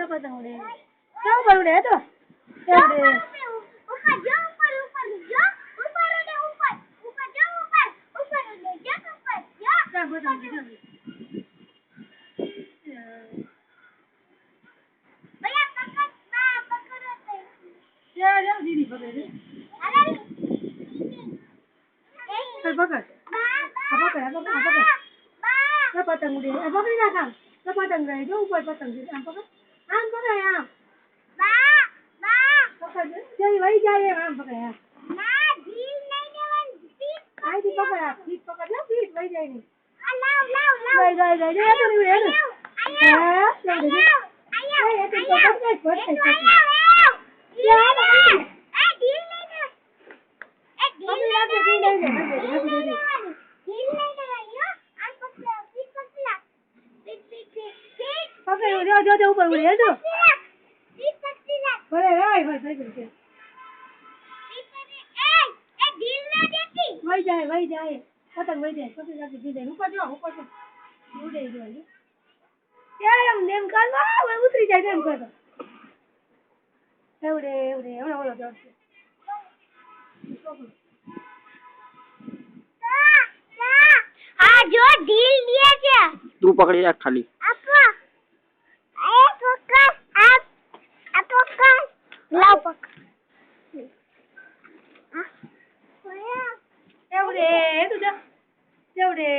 પતંગ ઉડે ક્યાં ઉપર ઉડે તો ઉપર જો ઉપર જો ઉપર જો ઉપર ઉડે ઉપર જો ઉડે જો ઉપર જો ક્યાં પતંગ ઉડે दीदी पकड़ दे चल पकड़ पतंग उड़े पकड़ ना काम तो पतंग रहे जो ऊपर पतंग से आम पकड़ आम पकड़ जल्दी वही जाए आम पकड़ ना भीड़ नहीं देवन भीड़ आई थी पकड़ आप भीड़ पकड़ लो भीड़ वही जाएगी लाओ गए तो नहीं उड़े जो ऊपर उड़े तो बड़े भाई बस वही जाए पतंग वही जाए पतंग जाके दे ऊपर जो उड़े जो क्या हम नेम कर लो वो उतरी जाए नेम कर दो उड़े बोलो जाओ आ जो ढील लिए છે તું પકડી રાખ ખાલી આપો એ ફોકસ આ ફોકસ લાવ પકડ એવડે તું જા એવડે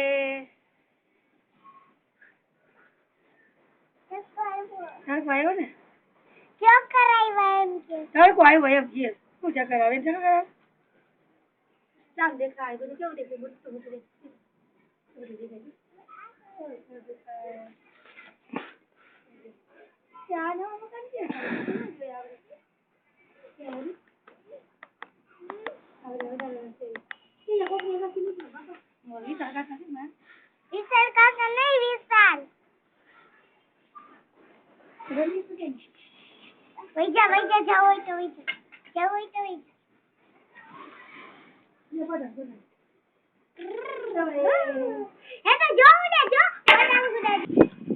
તડકો આવ્યો ને ક્યાં કરાવ્યા એમ કે તડકો આવ્યો એમ કે શું છે કરાવે છે ચાલ દેખાય બધું કેવું દેખાય બધું દેખાય क्या ना वो कर दिया का नहीं विशाल वही जा जाओ तो ये पता है तो जो